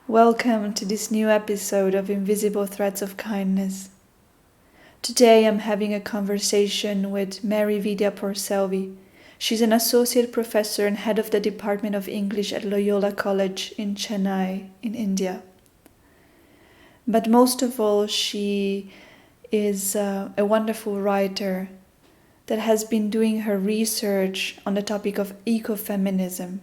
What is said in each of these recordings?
Welcome to this new episode of Invisible Threads of Kindness. Today I'm having a conversation with Mary Vidya Porselvi. She's an associate professor and head of the Department of English at Loyola College in Chennai, in India. But most of all, she is a wonderful writer that has been doing her research on the topic of ecofeminism.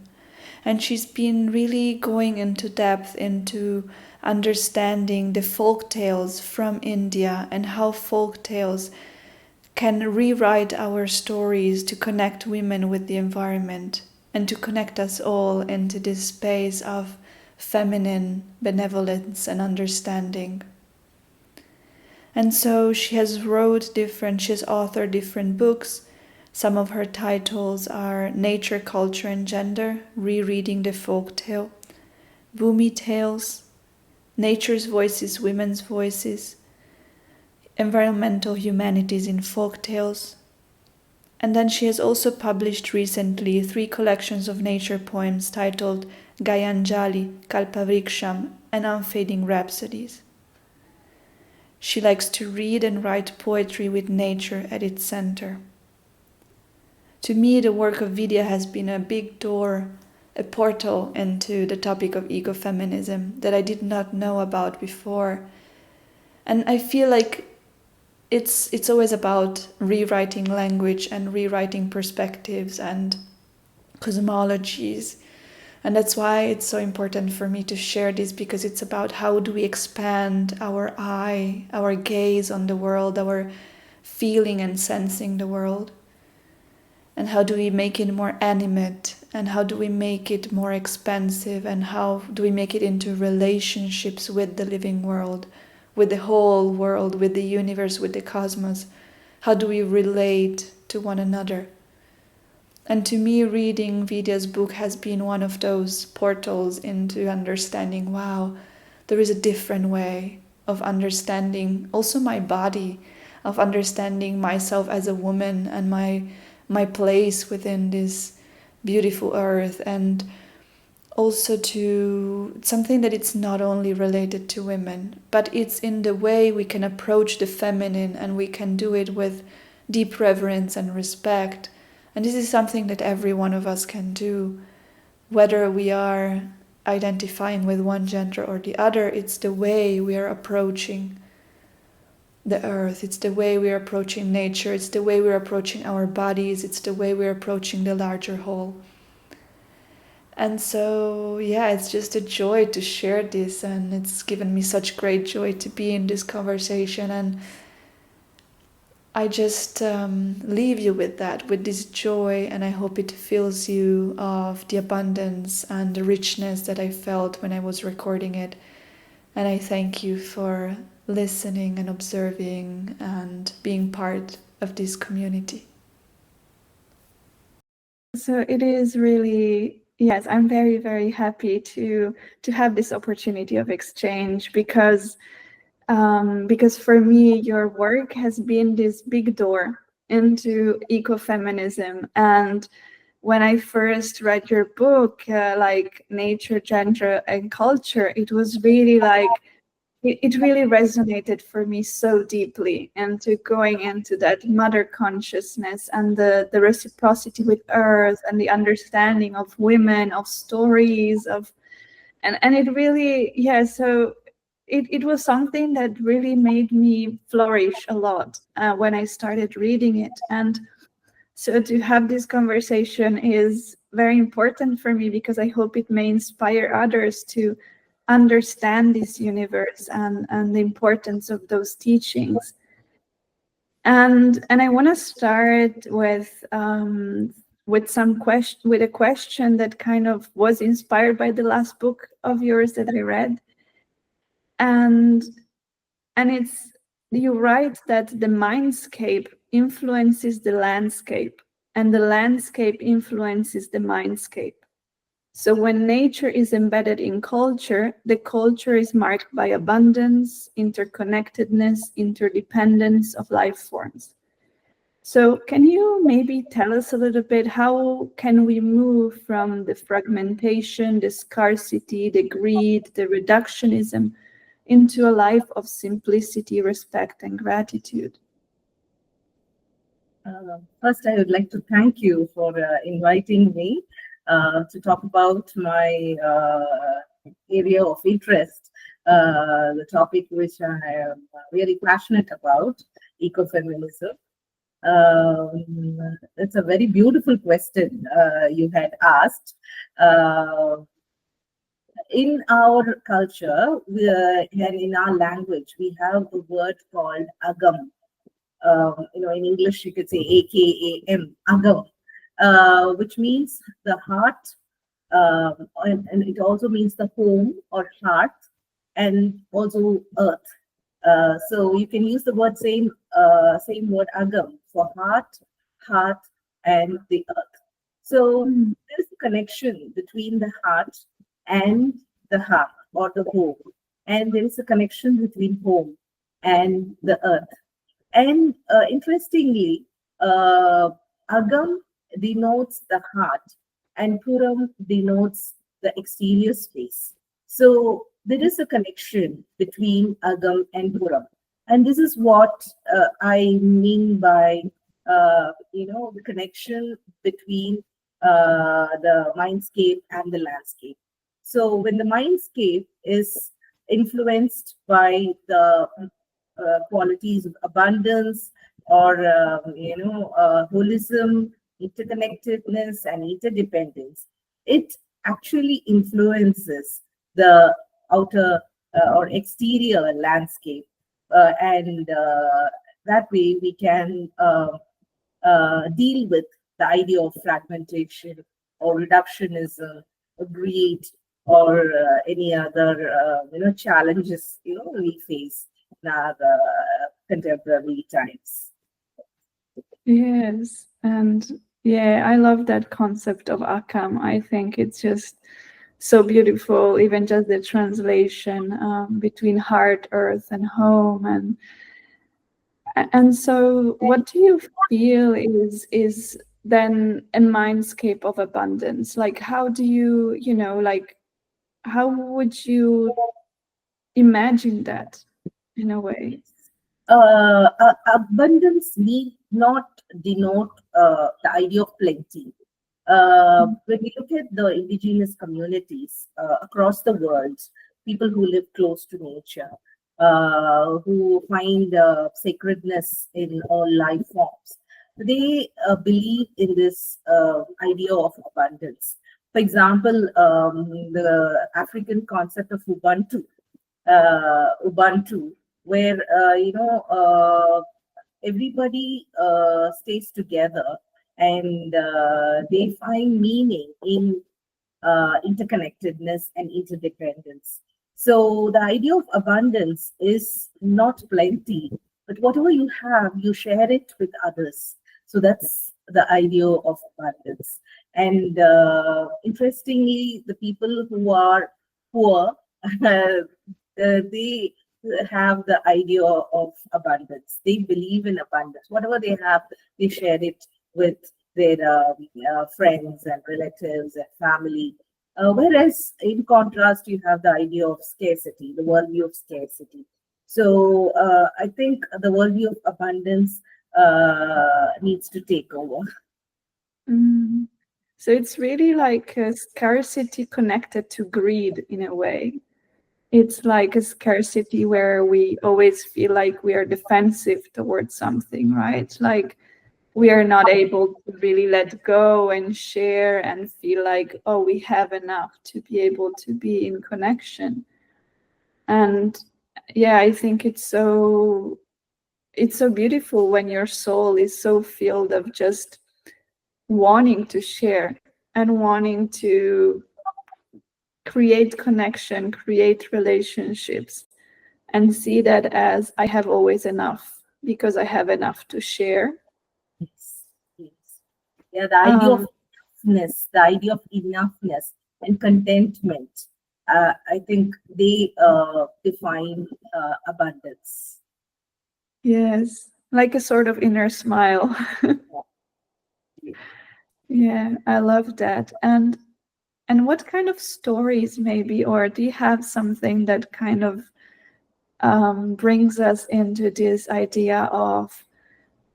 And she's been really going into depth into understanding the folk tales from India and how folk tales can rewrite our stories to connect women with the environment and to connect us all into this space of feminine benevolence and understanding. And so she has authored different books. Some of her titles are Nature, Culture and Gender, Rereading the Folktale, Bhoomi Tales, Nature's Voices, Women's Voices, Environmental Humanities in Folktales. And then she has also published recently 3 collections of nature poems titled Gaianjali, Kalpavriksham and Unfading Rhapsodies. She likes to read and write poetry with nature at its center. To me, the work of Vidya has been a big door, a portal into the topic of ecofeminism that I did not know about before. And I feel like it's always about rewriting language and rewriting perspectives and cosmologies. And that's why it's so important for me to share this, because it's about how do we expand our eye, our gaze on the world, our feeling and sensing the world. And how do we make it more animate? And how do we make it more expansive? And how do we make it into relationships with the living world, with the whole world, with the universe, with the cosmos? How do we relate to one another? And to me, reading Vidya's book has been one of those portals into understanding, wow, there is a different way of understanding also my body, of understanding myself as a woman and my place within this beautiful earth, and also to something that it's not only related to women, but it's in the way we can approach the feminine, and we can do it with deep reverence and respect. And this is something that every one of us can do, whether we are identifying with one gender or the other. It's the way we are approaching the earth, it's the way we're approaching nature, it's the way we're approaching our bodies, it's the way we're approaching the larger whole. And so, yeah, it's just a joy to share this, and it's given me such great joy to be in this conversation. And I just leave you with that, with this joy, and I hope it fills you of the abundance and the richness that I felt when I was recording it. And I thank you for listening and observing and being part of this community. So it is really, yes, I'm very, very happy to have this opportunity of exchange, because for me, your work has been this big door into ecofeminism. And when I first read your book, like Nature, Gender and Culture, it was really like, it really resonated for me so deeply, and to going into that mother consciousness and the reciprocity with earth and the understanding of women, of stories, of and it really, yeah, so it was something that really made me flourish a lot when I started reading it. And so to have this conversation is very important for me, because I hope it may inspire others to understand this universe and the importance of those teachings. And I want to start with a question that kind of was inspired by the last book of yours that I read. And it's, you write that the mindscape influences the landscape, and the landscape influences the mindscape. So when nature is embedded in culture, the culture is marked by abundance, interconnectedness, interdependence of life forms. So can you maybe tell us a little bit, how can we move from the fragmentation, the scarcity, the greed, the reductionism into a life of simplicity, respect, and gratitude? First, I would like to thank you for inviting me to talk about my area of interest, the topic which I am really passionate about, ecofeminism. It's a very beautiful question you had asked. In our culture, and in our language, we have a word called agam. In English, you could say AKAM, agam, which means the heart, and it also means the home or heart, and also earth. So you can use the same word agam for heart, and the earth. So there is a connection between the heart and the heart or the home, and there is a connection between home and the earth. And interestingly, agam denotes the heart, and puram denotes the exterior space. So there is a connection between agam and puram, and this is what I mean by the connection between the mindscape and the landscape. So when the mindscape is influenced by the qualities of abundance or holism, interconnectedness, and interdependence, it actually influences the outer or exterior landscape, and that way we can deal with the idea of fragmentation or reductionism or greed or any other challenges we face in our contemporary times. Yes, and yeah, I love that concept of Akam. I think it's just so beautiful, even just the translation between heart, earth, and home. And so, what do you feel is then a mindscape of abundance? Like, how do you, like, how would you imagine that in a way? Abundance need not denote the idea of plenty. When we look at the indigenous communities across the world, people who live close to nature, who find sacredness in all life forms, they believe in this idea of abundance. For example, the African concept of Ubuntu, where everybody stays together and they find meaning in interconnectedness and interdependence. So the idea of abundance is not plenty, but whatever you have, you share it with others. So that's the idea of abundance. And interestingly, the people who are poor, they have the idea of abundance. They believe in abundance. Whatever they have, they share it with their friends and relatives and family. Whereas, in contrast, you have the idea of scarcity, the worldview of scarcity. So, I think the worldview of abundance needs to take over. Mm. So it's really like a scarcity connected to greed in a way. It's like a scarcity where we always feel like we are defensive towards something, right? Like we are not able to really let go and share and feel like, oh, we have enough to be able to be in connection. And yeah, I think it's so beautiful when your soul is so filled of just wanting to share and wanting to create connection, create relationships, and see that as I have always enough because I have enough to share. Yes, yes. Yeah, the idea of enoughness, the idea of enoughness and contentment, I think they define abundance. Yes. like a sort of inner smile. Yeah, I love that. And what kind of stories maybe, or do you have something that kind of brings us into this idea of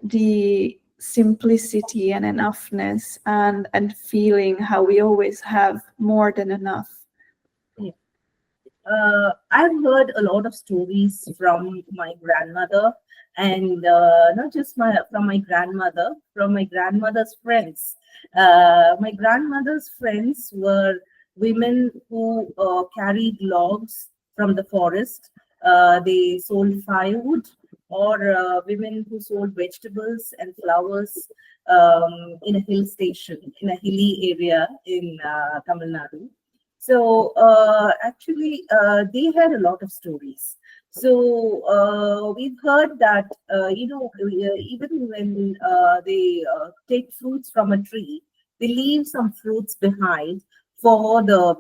the simplicity and enoughness, and feeling how we always have more than enough? I've heard a lot of stories from my grandmother, and not just from my grandmother, from my grandmother's friends. My grandmother's friends were women who carried logs from the forest. They sold firewood, or women who sold vegetables and flowers in a hill station, in a hilly area in Tamil Nadu. So they had a lot of stories. So we've heard that even when they take fruits from a tree, they leave some fruits behind for the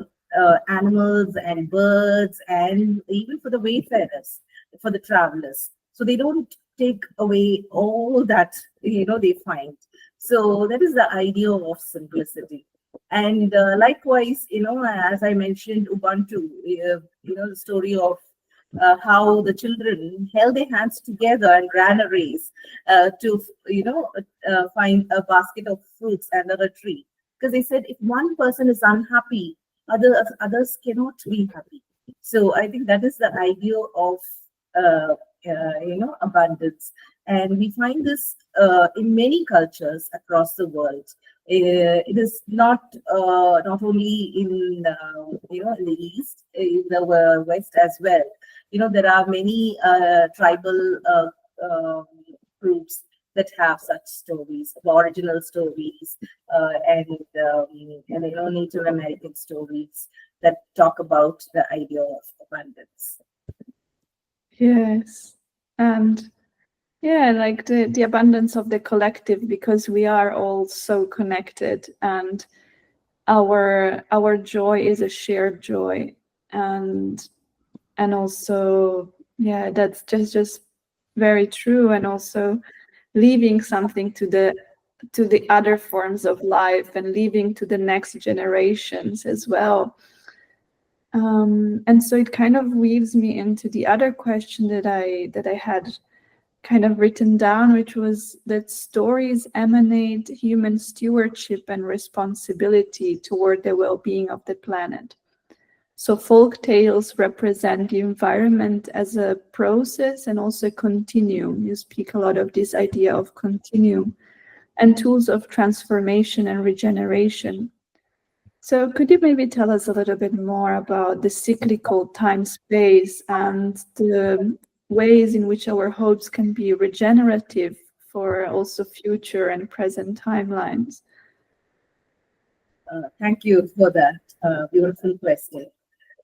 animals and birds, and even for the wayfarers, for the travelers. So they don't take away all that they find. So that is the idea of simplicity. And likewise, as I mentioned, Ubuntu, the story of how the children held their hands together and ran a race to find a basket of fruits under a tree. Because they said if one person is unhappy, others cannot be happy. So I think that is the idea of abundance, and we find this in many cultures across the world. It is not only in the east, in the west as well. There are many tribal groups that have such stories, original stories, and Native American stories that talk about the idea of abundance. Yes. And yeah, like the abundance of the collective, because we are all so connected, and our joy is a shared joy. And also, yeah, that's just very true. And also leaving something to the other forms of life, and leaving to the next generations as well. And so it kind of weaves me into the other question that I had kind of written down, which was that stories emanate human stewardship and responsibility toward the well-being of the planet. So folk tales represent the environment as a process and also a continuum. You speak a lot of this idea of continuum and tools of transformation and regeneration. So could you maybe tell us a little bit more about the cyclical time space and the ways in which our hopes can be regenerative for also future and present timelines? Thank you for that beautiful question.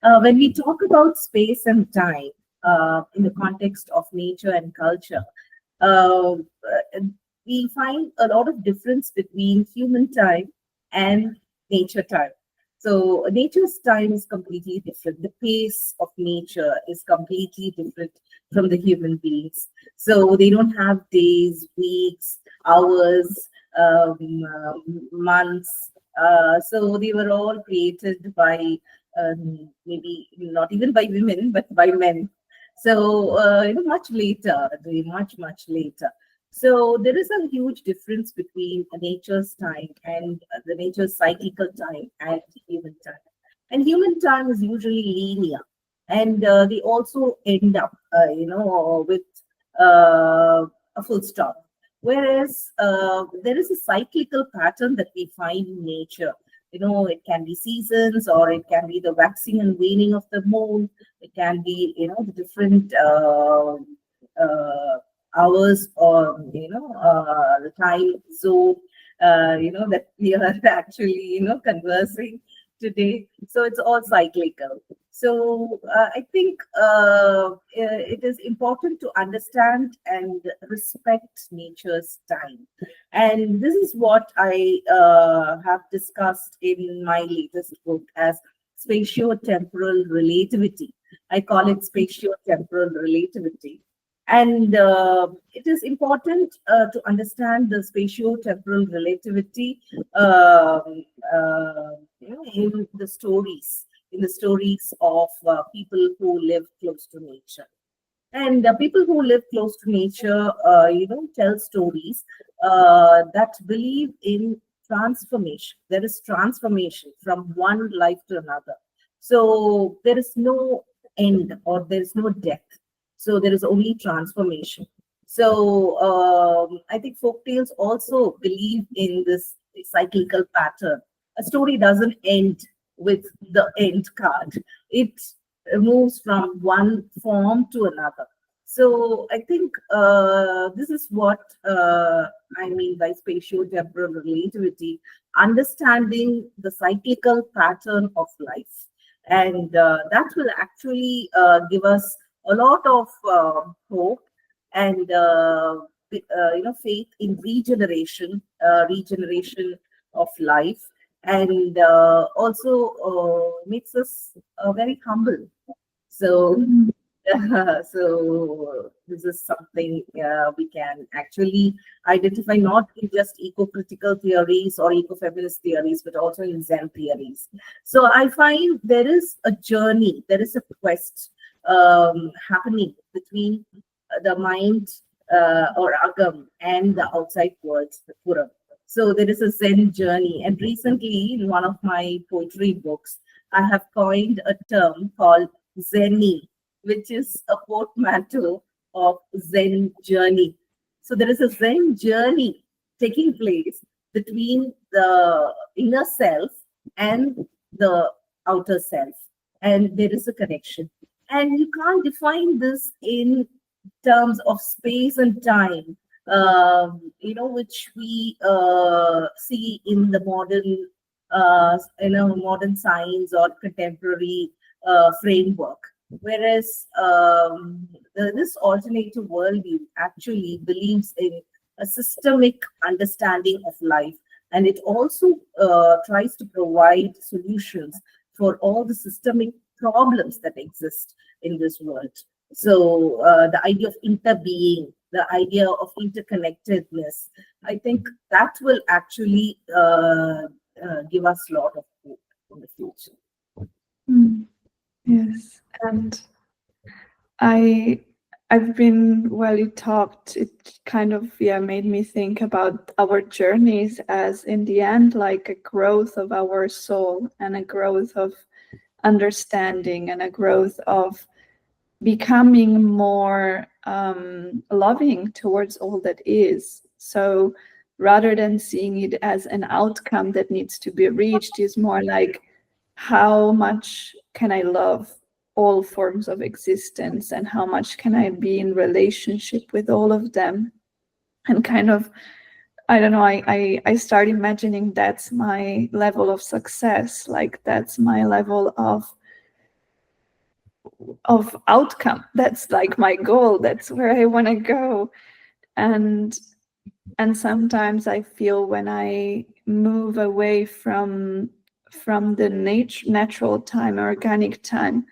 When we talk about space and time in the context of nature and culture, uh, we find a lot of difference between human time and nature time. So nature's time is completely different. The pace of nature is completely different from the human beings. So they don't have days, weeks, hours, months. So they were all created by maybe not even by women, but by men. So much later, much later. So there is a huge difference between a nature's time and the nature's cyclical time and human time. And human time is usually linear, and they also end up, with a full stop. Whereas there is a cyclical pattern that we find in nature. It can be seasons, or it can be the waxing and waning of the moon. It can be, the different hours, or the time zone that we are actually conversing today. So it's all cyclical. So I think it is important to understand and respect nature's time. And this is what I have discussed in my latest book as spatio-temporal relativity. I call it spatio-temporal relativity. And it is important to understand the spatio-temporal relativity in the stories of people who live close to nature. And people who live close to nature, tell stories that believe in transformation. There is transformation from one life to another. So there is no end or there is no death. So there is only transformation. So I think folktales also believe in this cyclical pattern. A story doesn't end with the end card. It moves from one form to another. So I think this is what I mean by spatio-temporal relativity, understanding the cyclical pattern of life. And that will actually give us a lot of hope and faith in regeneration of life, and also makes us very humble. So, so this is something we can actually identify not in just eco-critical theories or eco-feminist theories, but also in Zen theories. So I find there is a journey, there is a quest happening between the mind or agam and the outside world, the puram. So there is a Zen journey. And recently, in one of my poetry books, I have coined a term called Zeni, which is a portmanteau of Zen journey. So there is a Zen journey taking place between the inner self and the outer self. And there is a connection. And you can't define this in terms of space and time, which we see in the modern science or contemporary framework. Whereas this alternative worldview actually believes in a systemic understanding of life, and it also tries to provide solutions for all the systemic problems that exist in this world. So the idea of interbeing, the idea of interconnectedness, I think that will actually give us a lot of hope in the future. Yes, and I've been, while you talked, it kind of made me think about our journeys as, in the end, like a growth of our soul and a growth of understanding and a growth of becoming more loving towards all that is. So rather than seeing it as an outcome that needs to be reached, is more like, how much can I love all forms of existence, and how much can I be in relationship with all of them? And kind of, I don't know, I start imagining that's my level of success, like that's my level of outcome. That's like my goal. That's where I want to go. And sometimes I feel, when I move away from the natural time, organic time,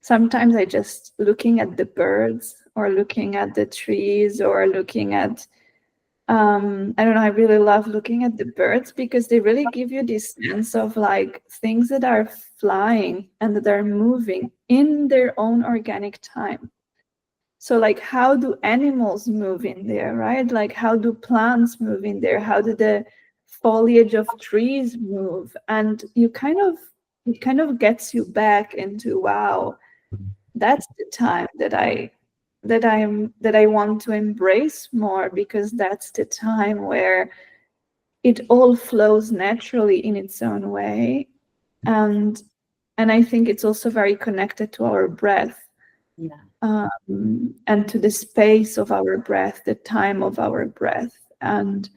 sometimes I just looking at the birds or looking at the trees or looking at I don't know, I really love looking at the birds, because they really give you this sense of like things that are flying and that are moving in their own organic time. So like, how do animals move in there, right? Like, how do plants move in there? How do the foliage of trees move? And it kind of gets you back into, wow, that's the time that I want to embrace more, because that's the time where it all flows naturally in its own way. And I think it's also very connected to our breath. Yeah. And to the space of our breath, the time of our breath, and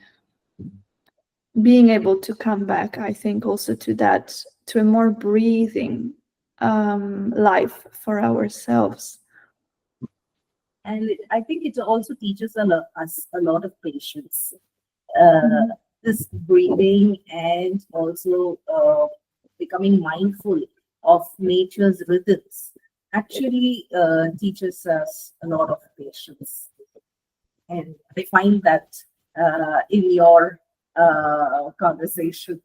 being able to come back, I think, also to that, to a more breathing life for ourselves. And I think it also teaches us a lot of patience. This breathing, and also becoming mindful of nature's rhythms. actually teaches us a lot of patience. And I find that in your conversation.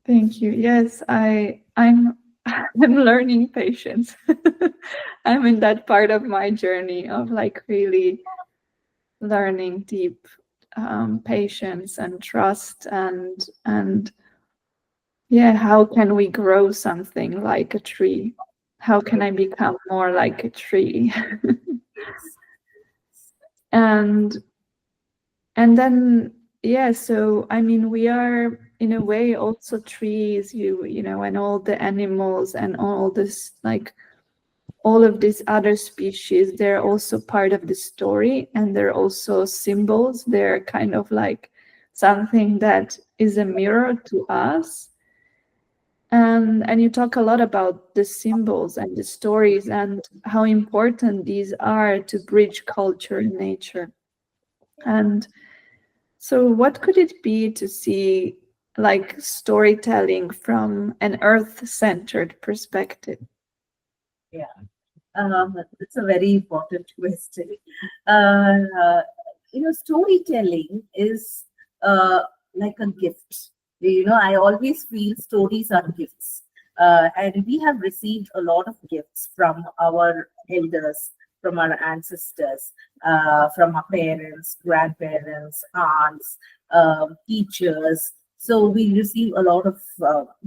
Thank you. Yes, I'm I'm learning patience. I'm in that part of my journey of like really learning deep patience and trust and yeah, how can we grow something like a tree? How can I become more like a tree? Yes. and and then yeah, so I mean we are in a way also trees, you know, and all the animals and all this like all of these other species, they're also part of the story, and they're also symbols. They're kind of like something that is a mirror to us. And you talk a lot about the symbols and the stories and how important these are to bridge culture and nature. And so what could it be to see like storytelling from an earth-centered perspective? Yeah. It's a very important question. Uh, Storytelling is like a gift. I always feel stories are gifts. And we have received a lot of gifts from our elders, from our ancestors, from our parents, grandparents, aunts, teachers. So we receive a lot of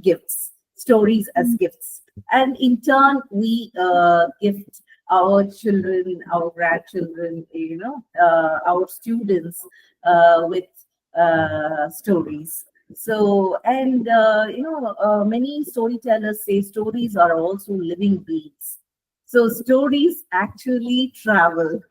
gifts, stories as gifts, and in turn we gift our children, our grandchildren, our students with stories. So, and many storytellers say stories are also living beings. So stories actually travel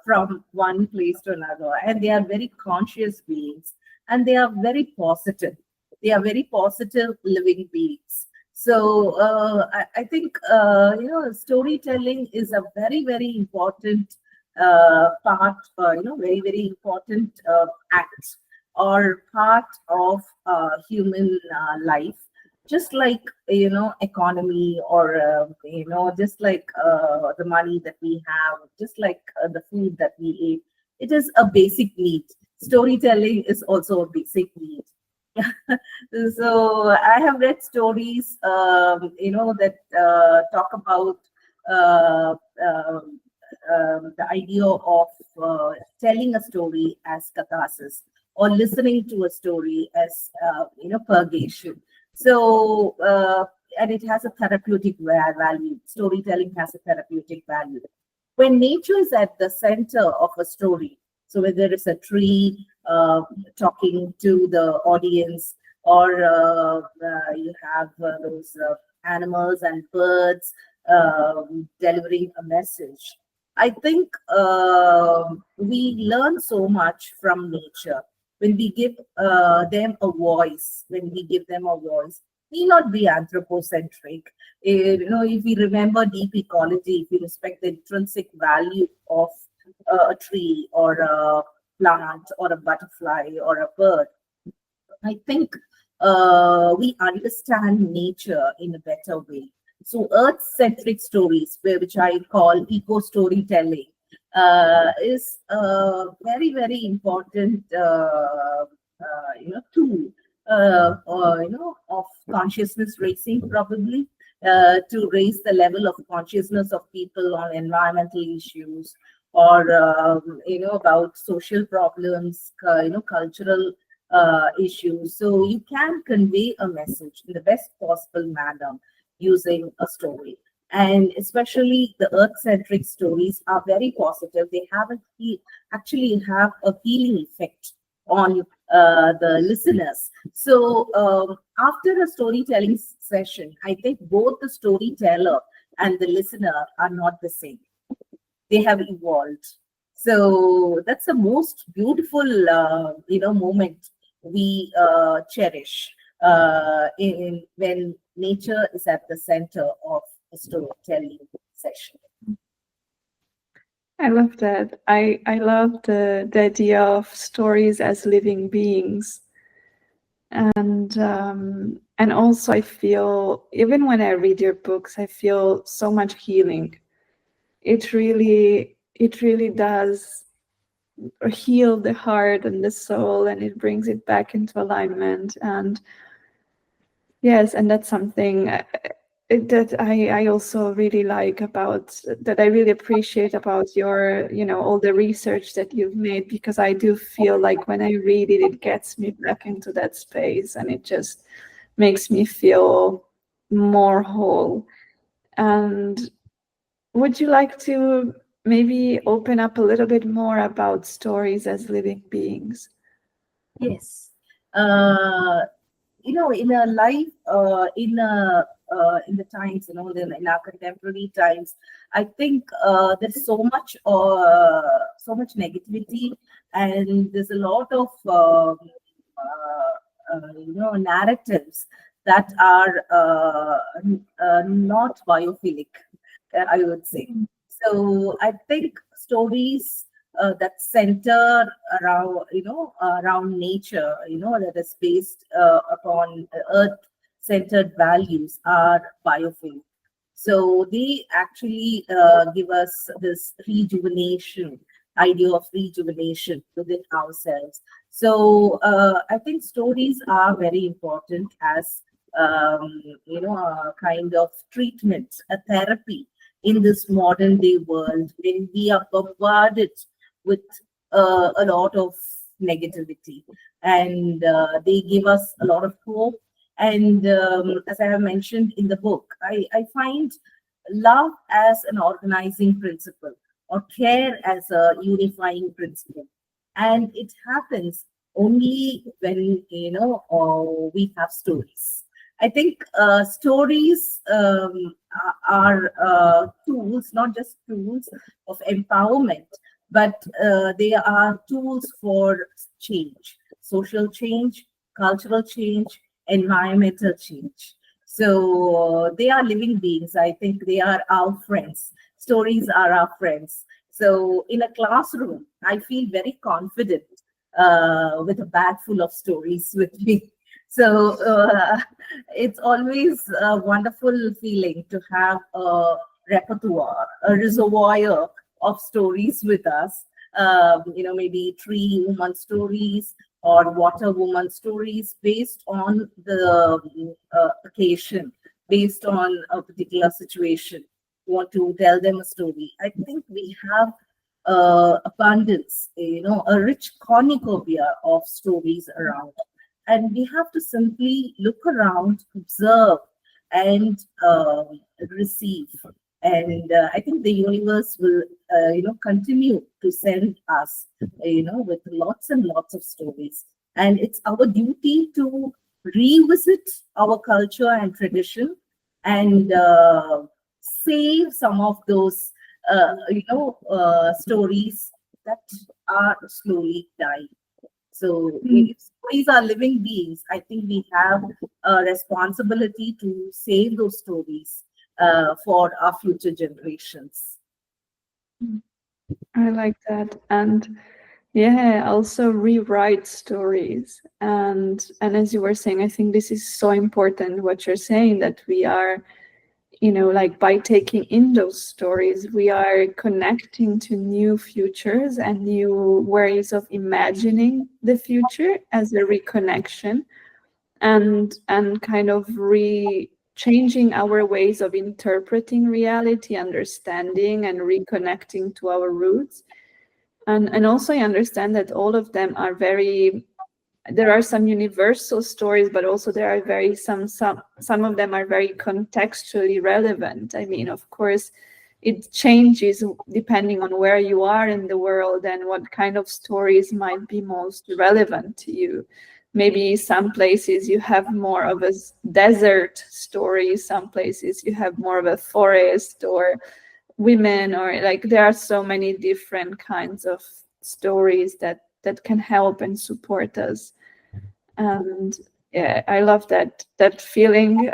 from one place to another, and they are very conscious beings, and they are very positive. They are very positive living beings. So I think storytelling is a very very important part, very very important act or part of human life. Just like economy, or just like the money that we have, just like the food that we eat, it is a basic need. Storytelling is also a basic need. So I have read stories, that talk about uh, um, the idea of telling a story as catharsis, or listening to a story as purgation. So and it has a therapeutic value. Storytelling has a therapeutic value. When nature is at the center of a story, so whether it's a tree talking to the audience, or you have those animals and birds delivering a message. I think we learn so much from nature when we give them a voice. When we give them a voice, need not be anthropocentric. If we remember deep ecology, if we respect the intrinsic value of a tree or a plant or a butterfly or a bird, I think we understand nature in a better way. So, earth centric stories, which I call eco storytelling, is a very, very important tool of consciousness raising, probably. To raise the level of consciousness of people on environmental issues, or about social problems, cultural issues. So you can convey a message in the best possible manner using a story. And especially the earth-centric stories are very positive. They have actually have a healing effect on the listeners. So after a storytelling session, I think both the storyteller and the listener are not the same. They have evolved. So that's the most beautiful moment we cherish in when nature is at the center of a storytelling session. I love that. I love the idea of stories as living beings, and And also I feel, even when I read your books, I feel so much healing. It really does heal the heart and the soul, and it brings it back into alignment. And yes, and that's something that I also really like about, that I really appreciate about your, all the research that you've made, because I do feel like when I read it, it gets me back into that space, and it just makes me feel more whole. And would you like to maybe open up a little bit more about stories as living beings? Yes. In a life, in the times, in our contemporary times, I think there's so much negativity, and there's a lot of narratives that are not biophilic, I would say. So I think stories that center around nature, that is based upon earth-centered values are biophilic. So they actually give us this rejuvenation, idea of rejuvenation within ourselves. So I think stories are very important as a kind of treatment, a therapy in this modern day world when we are bombarded with a lot of negativity, and they give us a lot of hope. And as I have mentioned in the book, I find love as an organizing principle, or care as a unifying principle. And it happens only when, we have stories. I think stories are tools, not just tools of empowerment, but they are tools for change, social change, cultural change, environmental change. So they are living beings. I think they are our friends. Stories are our friends. So in a classroom, I feel very confident with a bag full of stories with me. So it's always a wonderful feeling to have a repertoire, a reservoir of stories with us. Maybe tree woman stories or water woman stories based on the occasion, based on a particular situation. You want to tell them a story. I think we have abundance, a rich cornucopia of stories around. And we have to simply look around, observe, and receive. And I think the universe will, continue to send us, with lots and lots of stories. And it's our duty to revisit our culture and tradition, and save some of those, stories that are slowly dying. So if stories are living beings, I think we have a responsibility to save those stories for our future generations. I like that. And yeah, also rewrite stories. And as you were saying, I think this is so important what you're saying, that we are, like by taking in those stories, we are connecting to new futures and new ways of imagining the future as a reconnection, and kind of changing our ways of interpreting reality, understanding and reconnecting to our roots. And also I understand that all of them are very, there are some universal stories, but also there are some of them are very contextually relevant. I mean, of course, it changes depending on where you are in the world and what kind of stories might be most relevant to you. Maybe some places you have more of a desert story, some places you have more of a forest or women, or like there are so many different kinds of stories that can help and support us. And yeah, I love that feeling.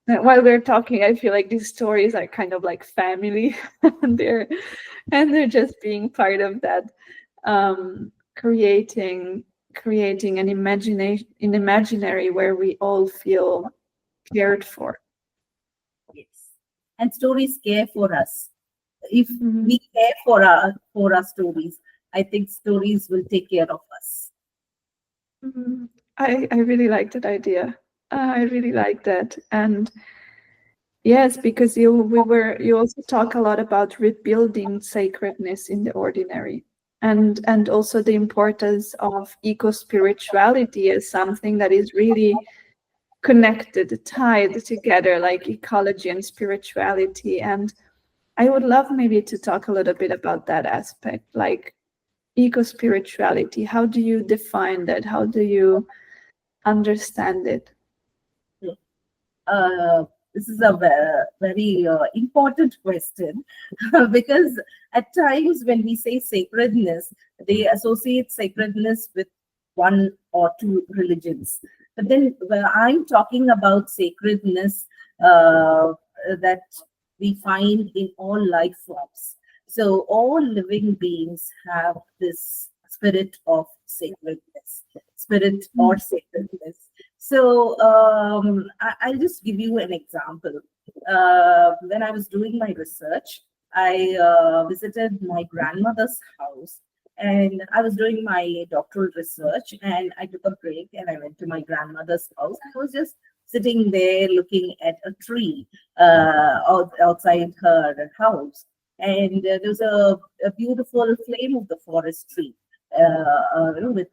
That while we're talking, I feel like these stories are kind of like family, and they're just being part of that, creating an imaginary where we all feel cared for. Yes. And stories care for us. If Mhm. we care for our stories, I think stories will take care of us. Mhm. I really like that idea. I really like that. And yes, because you also talk a lot about rebuilding sacredness in the ordinary, and also the importance of eco-spirituality as something that is really connected, tied together, like ecology and spirituality. And I would love maybe to talk a little bit about that aspect, like eco-spirituality. How do you define that? How do you understand it? uh, this is a very important question because at times when we say sacredness, they associate sacredness with one or two religions. But then when I'm talking about sacredness that we find in all life forms. So all living beings have this spirit of sacredness, spirit or sacredness. So I'll just give you an example. When I was doing my research, I visited my grandmother's house, and I was doing my doctoral research, and I took a break and I went to my grandmother's house. I was just sitting there looking at a tree outside her house, and there was a beautiful flame of the forest tree with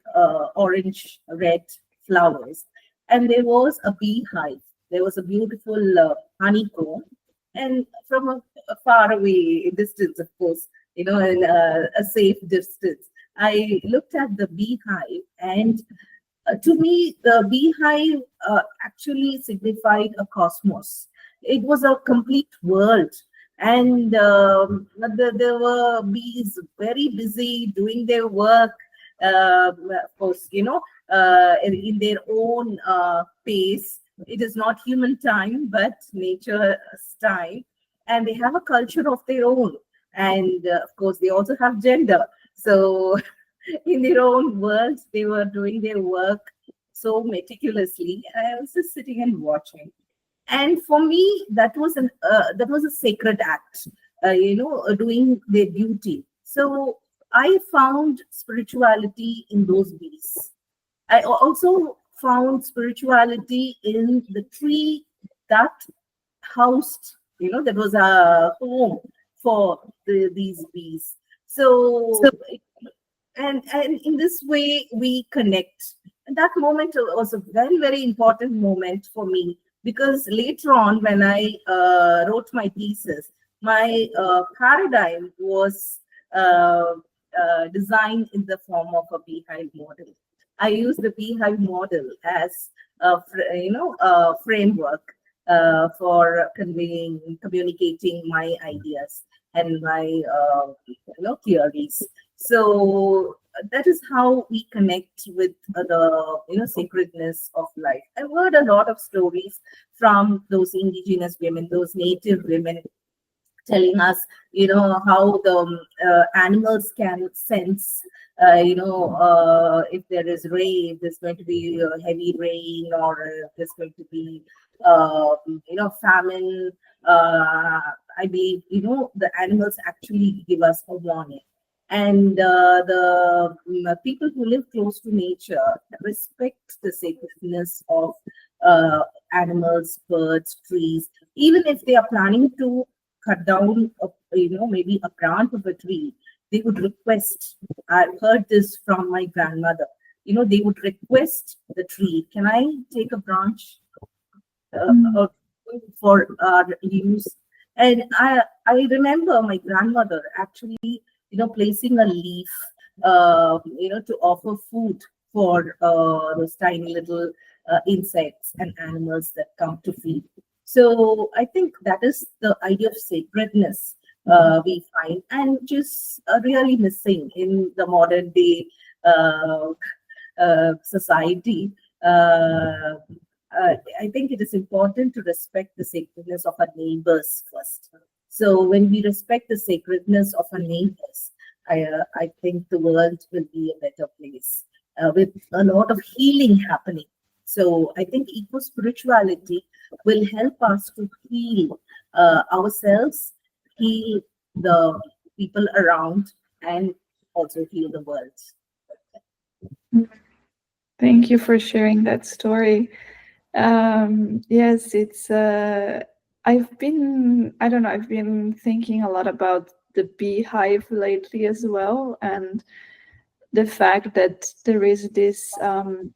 orange red flowers, and there was a beehive. There was a beautiful honeycomb, and from a far away distance, of course, in a safe distance, I looked at the beehive, and to me, the beehive actually signified a cosmos. It was a complete world. And there were bees very busy doing their work, of course, in their own pace. It is not human time, but nature's time. And they have a culture of their own. And of course, they also have gender. So in their own worlds, they were doing their work so meticulously. I was just sitting and watching, and for me, that was a sacred act. Doing their duty. So I found spirituality in those bees. I also found spirituality in the tree that housed, that was a home for these bees. So and in this way we connect, and that moment was a very very important moment for me, because later on when I wrote my thesis, my paradigm was uh, designed in the form of a beehive model. I used the beehive model as a framework for communicating my ideas and my theories. So that is how we connect with the sacredness of life. I've heard a lot of stories from those indigenous women, those native women, telling us, how the animals can sense, if there is rain, if there's going to be heavy rain, or if there's going to be, famine. I believe, the animals actually give us a warning. And the people who live close to nature respect the sacredness of animals, birds, trees, even if they are planning to cut down maybe a branch of a tree. They would request, I've heard this from my grandmother, they would request the tree, can I take a branch Mm. uh, for use? And I remember my grandmother actually placing a leaf to offer food for those tiny little insects and animals that come to feed. So I think that is the idea of sacredness we find, and just really missing in the modern day uh, society. Uh, I think it is important to respect the sacredness of our neighbors first. So when we respect the sacredness of our neighbors, I think the world will be a better place with a lot of healing happening. So I think eco spirituality will help us to heal ourselves, heal the people around, and also heal the world. Thank you for sharing that story. Yes, it's. I don't know. I've been thinking a lot about the beehive lately as well, and the fact that there is this.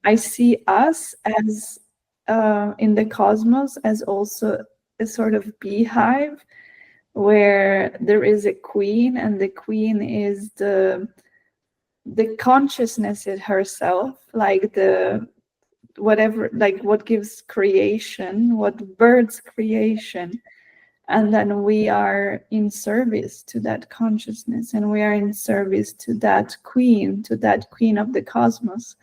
I see us as in the cosmos as also a sort of beehive, where there is a queen, and the queen is the consciousness in herself, like the whatever, like what gives creation, what births creation, and then we are in service to that consciousness, and we are in service to that queen of the cosmos.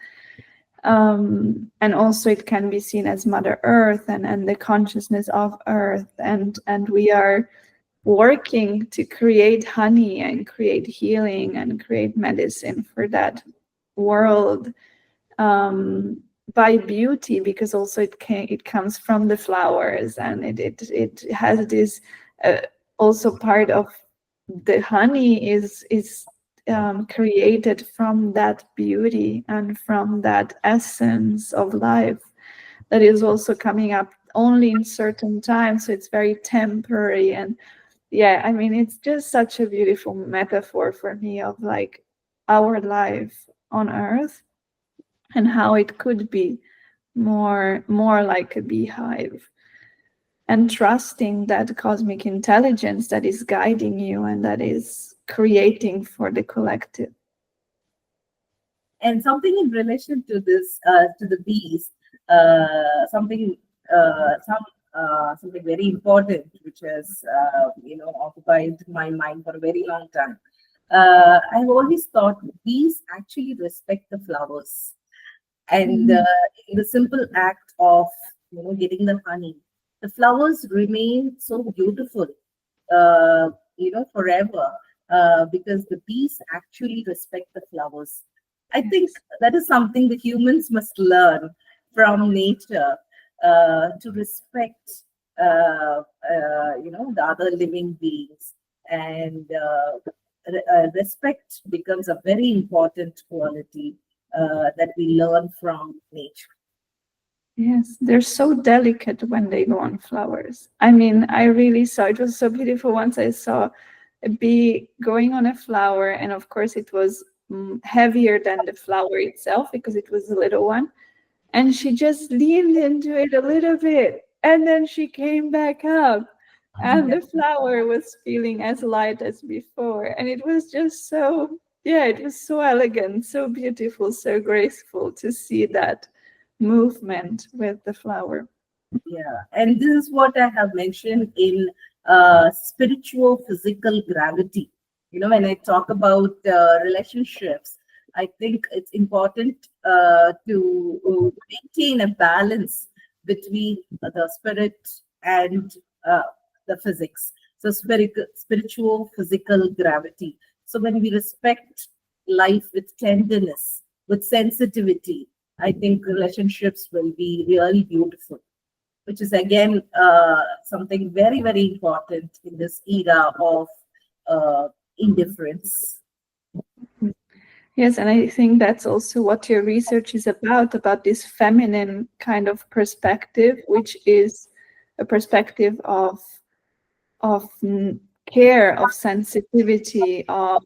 And also it can be seen as Mother Earth and the consciousness of Earth, and we are working to create honey and create healing and create medicine for that world, by beauty, because also it comes from the flowers, and it has this also part of the honey is created from that beauty and from that essence of life that is also coming up only in certain times, so it's very temporary. And yeah, I mean, it's just such a beautiful metaphor for me of like our life on earth, and how it could be more like a beehive, and trusting that cosmic intelligence that is guiding you and that is creating for the collective. And something in relation to this, to the bees, something, something very important, which has, occupied my mind for a very long time. I've always thought bees actually respect the flowers, and in the simple act of getting the honey, the flowers remain so beautiful, forever, because the bees actually respect the flowers. I think that is something the humans must learn from nature, to respect, the other living beings, and respect becomes a very important quality that we learn from nature. Yes, they're so delicate when they go on flowers. I mean, I really saw it was so beautiful. Once I saw a bee going on a flower, and of course, it was heavier than the flower itself because it was a little one. And she just leaned into it a little bit, and then she came back up, and the flower was feeling as light as before. And it was just so, yeah, it was so elegant, so beautiful, so graceful to see that movement with the flower. Yeah, and this is what I have mentioned in spiritual physical gravity. When I talk about relationships, I think it's important to maintain a balance between the spirit and the physics. So, spiritual physical gravity. So, when we respect life with tenderness, with sensitivity, I think relationships will be really beautiful, which is again something very, very important in this era of indifference. Yes, and I think that's also what your research is about this feminine kind of perspective, which is a perspective of care, of sensitivity, of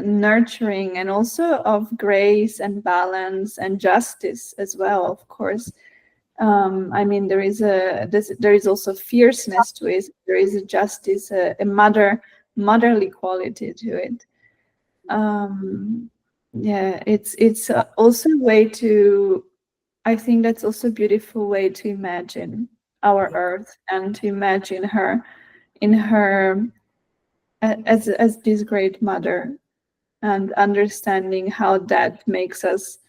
nurturing, and also of grace and balance and justice as well, of course. I mean, there is also fierceness to it. There is a justice, a motherly quality to it. Yeah, it's also a way to. I think that's also a beautiful way to imagine our Earth and to imagine her in her as this great mother, and understanding how that makes us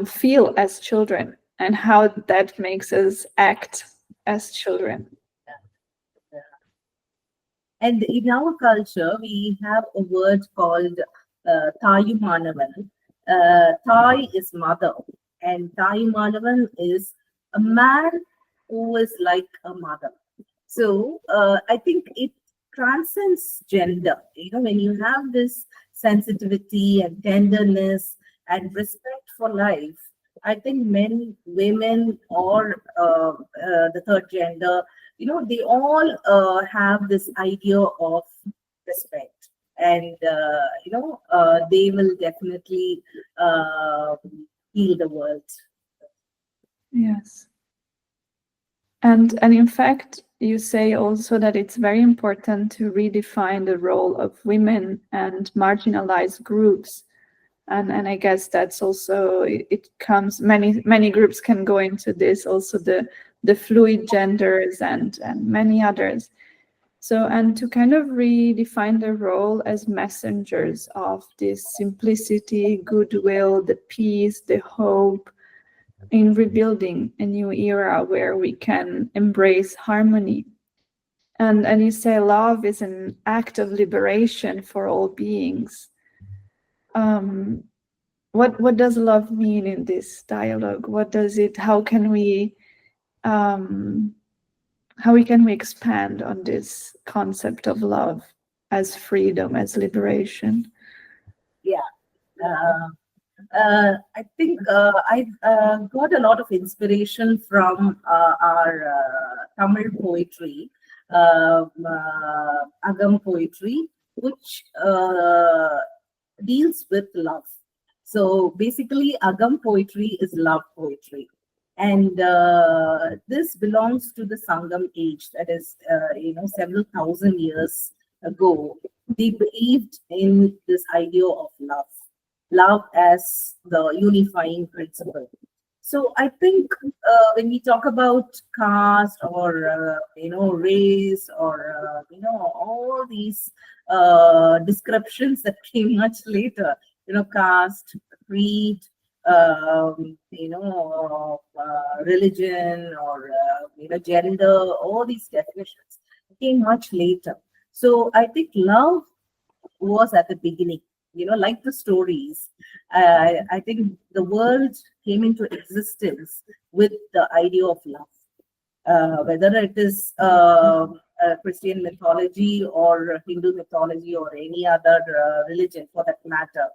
feel as children, and how that makes us act as children. And in our culture, we have a word called Thayumanavan. Thai is mother, and Thai Madhavan is a man who is like a mother. So I think it transcends gender. When you have this sensitivity and tenderness and respect for life, I think men, women, or the third gender, they all have this idea of respect. And, they will definitely uh, heal the world. Yes. And in fact, you say also that it's very important to redefine the role of women and marginalized groups. And I guess that's also, it comes, many groups can go into this, also the fluid genders and many others. So, and to kind of redefine the role as messengers of this simplicity, goodwill, the peace, the hope, in rebuilding a new era where we can embrace harmony. And you say love is an act of liberation for all beings. What does love mean in this dialogue? What does it? How can we expand on this concept of love as freedom, as liberation? Yeah. I think I got a lot of inspiration from our Tamil poetry, Agam poetry, which deals with love. So basically, Agam poetry is love poetry. And this belongs to the Sangam age, that is, several thousand years ago. They believed in this idea of love as the unifying principle. So I think when we talk about caste or race or all these descriptions that came much later, caste, creed, religion or gender, all these definitions came much later. So I think love was at the beginning, like the stories. I think the world came into existence with the idea of love. Whether it is Christian mythology or Hindu mythology or any other religion for that matter,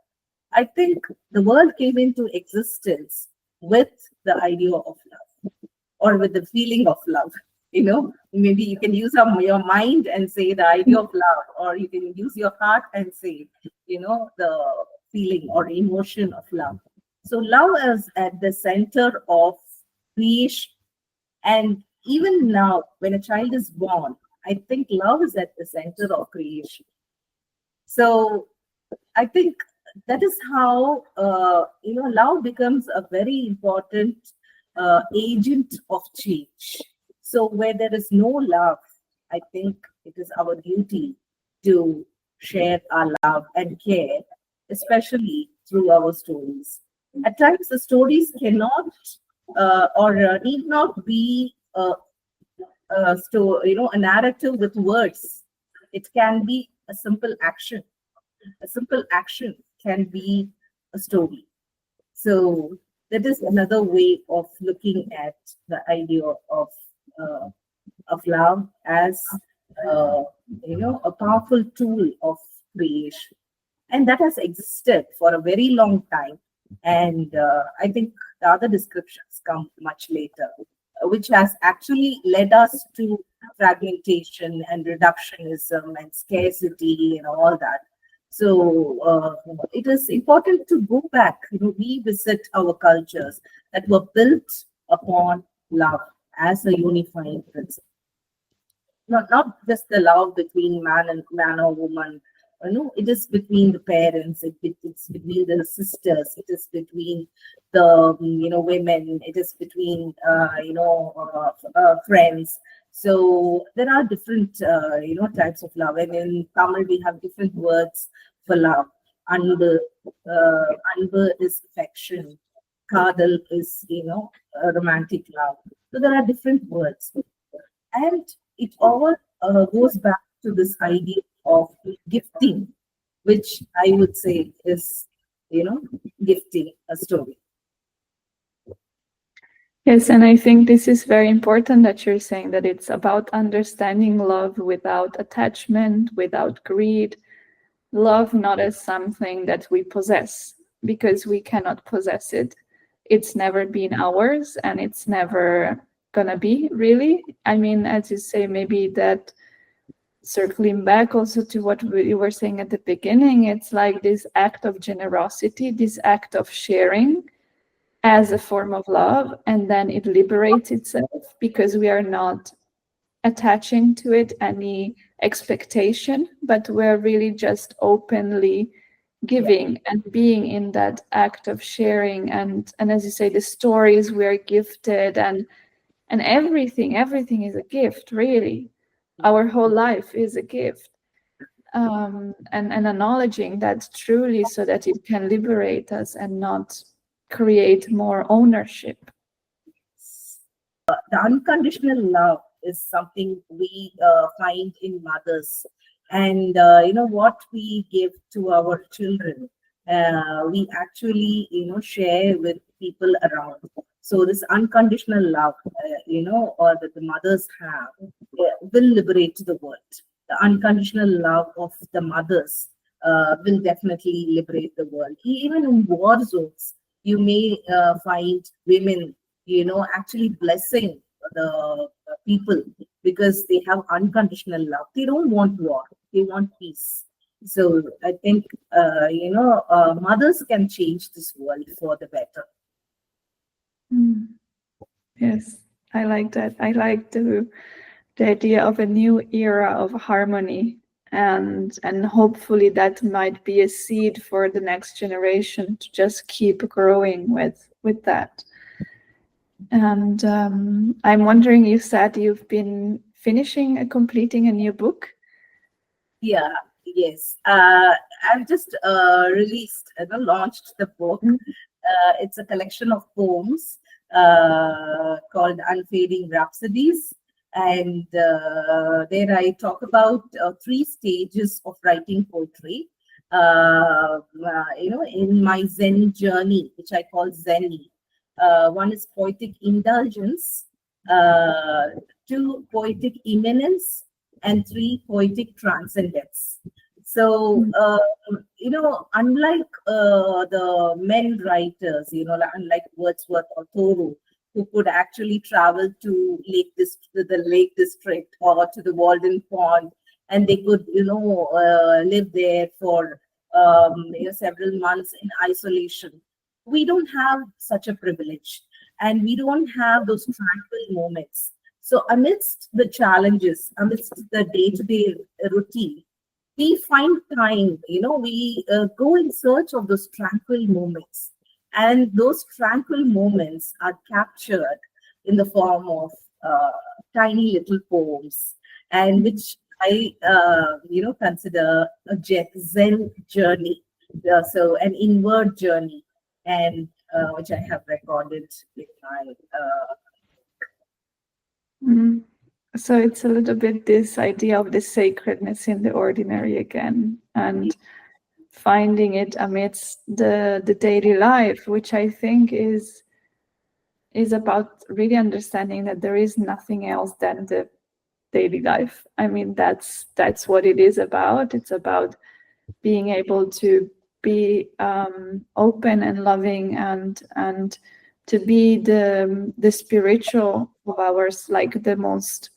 I think the world came into existence with the idea of love or with the feeling of love. Maybe you can use your mind and say the idea of love, or you can use your heart and say, the feeling or emotion of love. So love is at the center of creation. And even now, when a child is born, I think love is at the center of creation. So I think that is how love becomes a very important agent of change. So where there is no love, I think it is our duty to share our love and care, especially through our stories. At times, the stories cannot or need not be a narrative with words. It can be a simple action. A simple action can be a story. So that is another way of looking at the idea uh, of love as a powerful tool of creation, and that has existed for a very long time. And I think the other descriptions come much later, which has actually led us to fragmentation and reductionism and scarcity and all that. So it is important to go back, revisit our cultures that were built upon love as a unifying principle. Not just the love between man or woman. It is between the parents. It's between the sisters. It is between the women. It is between friends. So there are different types of love, and in Tamil we have different words for love. Anbu, anbu is affection. Kadal is romantic love. So there are different words, and it all goes back to this idea of gifting, which I would say is, gifting a story. Yes, and I think this is very important that you're saying that it's about understanding love without attachment, without greed. Love not as something that we possess, because we cannot possess it. It's never been ours and it's never gonna be, really. I mean, as you say, maybe that, circling back also to what you were saying at the beginning, it's like this act of generosity, this act of sharing as a form of love, and then it liberates itself because we are not attaching to it any expectation, but we're really just openly giving and being in that act of sharing. And as you say, the stories we are gifted, and everything is a gift, really. Our whole life is a gift. And acknowledging that truly, so that it can liberate us and not create more ownership. The unconditional love is something we find in mothers, and what we give to our children, we actually share with people around. So this unconditional love, or that the mothers have, will liberate the world. The unconditional love of the mothers will definitely liberate the world. Even in war zones, you may find women actually blessing the people, because they have unconditional love. They don't want war, they want peace. So I think mothers can change this world for the better. Yes, I like that. I like the idea of a new era of harmony, and hopefully that might be a seed for the next generation to just keep growing with that. And I'm wondering, you said you've been completing a new book. Yeah, yes. I've just launched the book. It's a collection of poems called Unfading Rhapsodies. And there I talk about 3 stages of writing poetry. In my Zen journey, which I call Zen. One is poetic indulgence, 2, poetic immanence, and 3, poetic transcendence. So, unlike the men writers, unlike Wordsworth or Thoreau, who could actually travel to the Lake District or to the Walden Pond, and they could, live there for several months in isolation. We don't have such a privilege, and we don't have those tranquil moments. So, amidst the challenges, amidst the day-to-day routine, we find time, we go in search of those tranquil moments. And those tranquil moments are captured in the form of tiny little poems, and which I, consider a Zen journey. So, an inward journey, and which I have recorded in my So it's a little bit this idea of the sacredness in the ordinary again, and finding it amidst the daily life, which I think is about really understanding that there is nothing else than the daily life. I mean, that's what it is about. It's about being able to be open and loving, and to be the spiritual of ours, like the most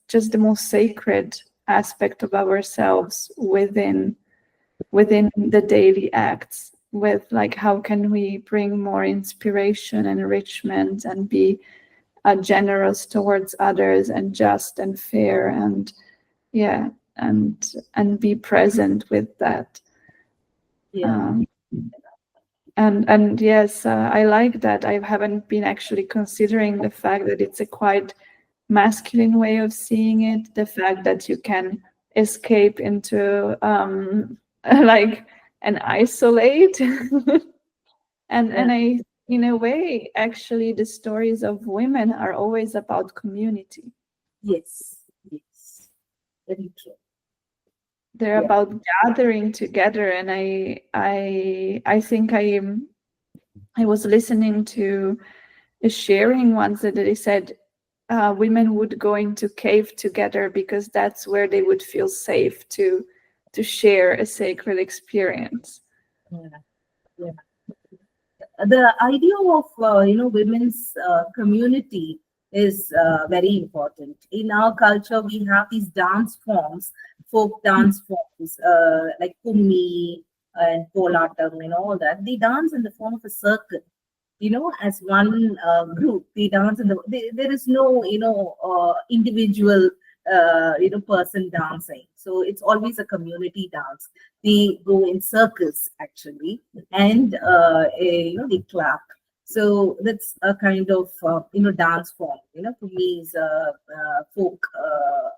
just the most sacred aspect of ourselves within the daily acts, with like how can we bring more inspiration and enrichment, and be generous towards others, and just and fair, and and be present with that. And yes, I like that. I haven't been actually considering the fact that it's a quite masculine way of seeing it, the fact that you can escape into like and isolate. And I, in a way, actually the stories of women are always about community. Yes, very true. They're about gathering together, and I think I was listening to a sharing once that they said women would go into cave together because that's where they would feel safe to share a sacred experience. Yeah, yeah. The idea of women's community is very important in our culture. We have these dance forms, folk dance forms, like kummi and kolatam and all that. They dance in the form of a circle, as one group. They dance in there is no individual person dancing, so it's always a community dance. They go in circles actually, and they clap. So that's a kind of dance form, to me is a folk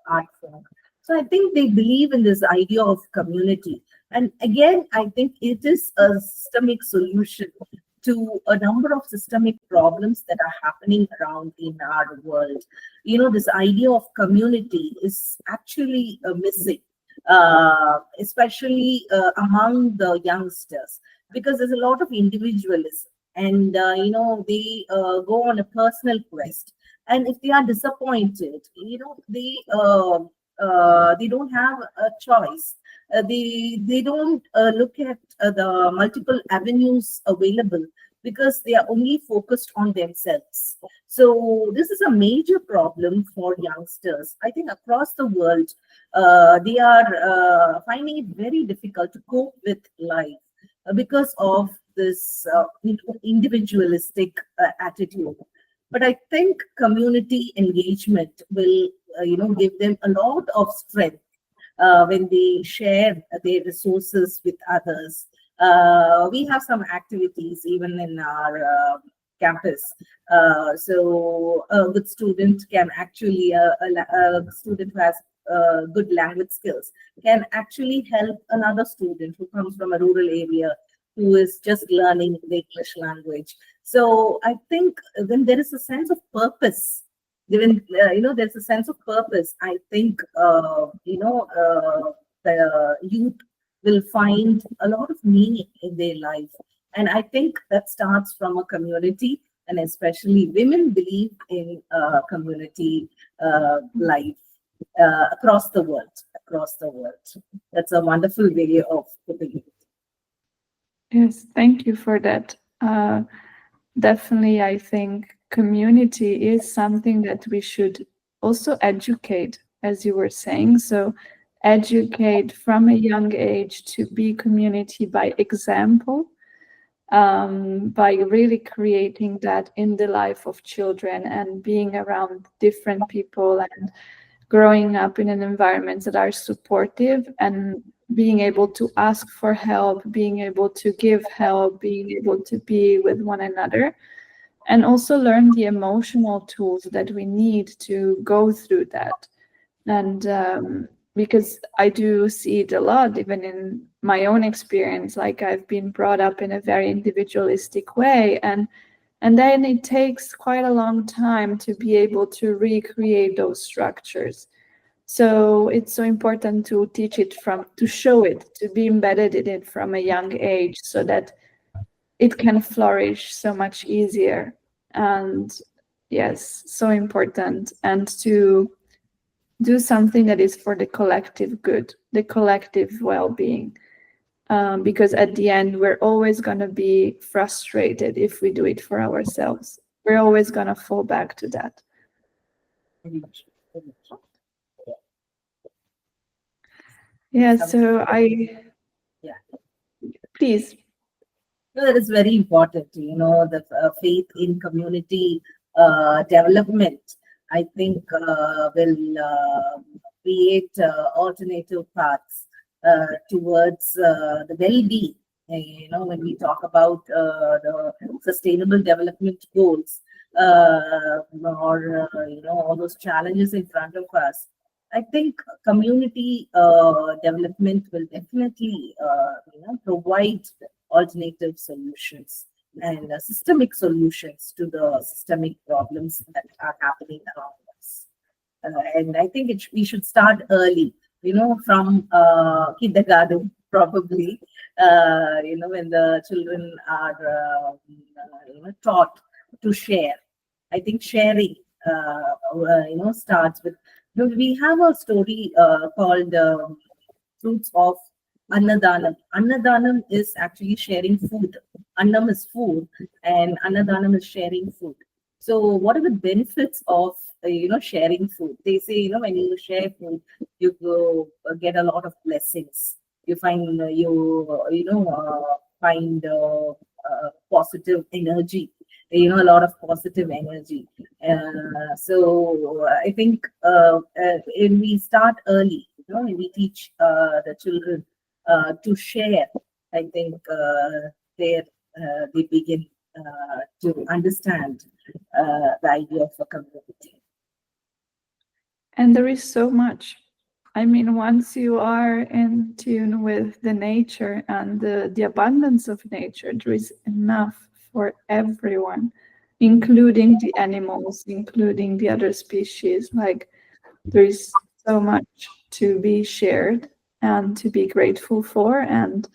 art form. So I think they believe in this idea of community, and again I think it is a systemic solution to a number of systemic problems that are happening around in our world. This idea of community is actually missing, especially among the youngsters, because there's a lot of individualism, and they go on a personal quest. And if they are disappointed, they don't have a choice. They don't look at the multiple avenues available, because they are only focused on themselves. So this is a major problem for youngsters. I think across the world, they are finding it very difficult to cope with life because of this individualistic attitude. But I think community engagement will, give them a lot of strength when they share their resources with others. We have some activities even in our campus. So a good student can actually, a student who has good language skills can actually help another student who comes from a rural area, who is just learning the English language. So I think when there is a sense of purpose, when there's a sense of purpose, I think the youth will find a lot of meaning in their life. And I think that starts from a community, and especially women believe in community life across the world. Across the world, that's a wonderful way of putting it. Yes, thank you for that. Definitely, I think community is something that we should also educate, as you were saying. So, educate from a young age to be community by example, by really creating that in the life of children and being around different people and growing up in an environment that are supportive and being able to ask for help, being able to give help, being able to be with one another, and also learn the emotional tools that we need to go through that. And because I do see it a lot, even in my own experience, like I've been brought up in a very individualistic way, and then it takes quite a long time to be able to recreate those structures. So it's so important to teach it to show it, to be embedded in it from a young age, so that it can flourish so much easier. And yes, so important. And to do something that is for the collective good, the collective well-being. Because at the end, we're always going to be frustrated if we do it for ourselves. We're always going to fall back to that. Yeah, so Yeah. please. No, that is very important. The faith in community development, I think, will create alternative paths towards the well-being. When we talk about the sustainable development goals, or all those challenges in front of us, I think community development will definitely, provide alternative solutions and systemic solutions to the systemic problems that are happening around us. And I think we should start early, from kindergarten, probably, when the children are taught to share. I think sharing, starts with. We have a story called Fruits of Annadanam. Annadanam is actually sharing food. Annam is food, and Annadanam is sharing food. So, what are the benefits of sharing food? They say when you share food, you go get a lot of blessings. You find find positive energy. A lot of positive energy. So I think when we start early, when we teach the children to share, I think there they begin to understand the idea of a community. And there is so much. I mean, once you are in tune with the nature and the abundance of nature, there is enough for everyone, including the animals, including the other species. Like, there is so much to be shared and to be grateful for. And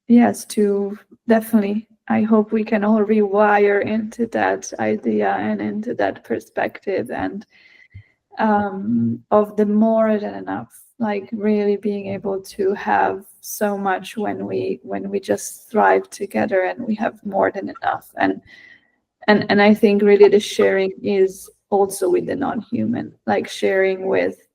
yes, to definitely, I hope we can all rewire into that idea and into that perspective, and of the more than enough, like really being able to have so much when we just thrive together and we have more than enough. And I think really the sharing is also with the non-human, like sharing with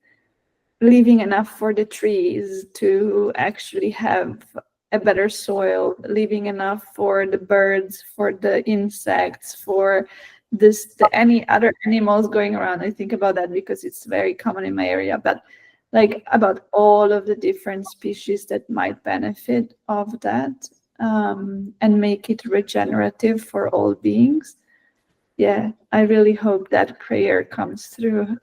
leaving enough for the trees to actually have a better soil, leaving enough for the birds, for the insects, for any other animals going around. I think about that because it's very common in my area, but like about all of the different species that might benefit of that, and make it regenerative for all beings. Yeah, I really hope that prayer comes through.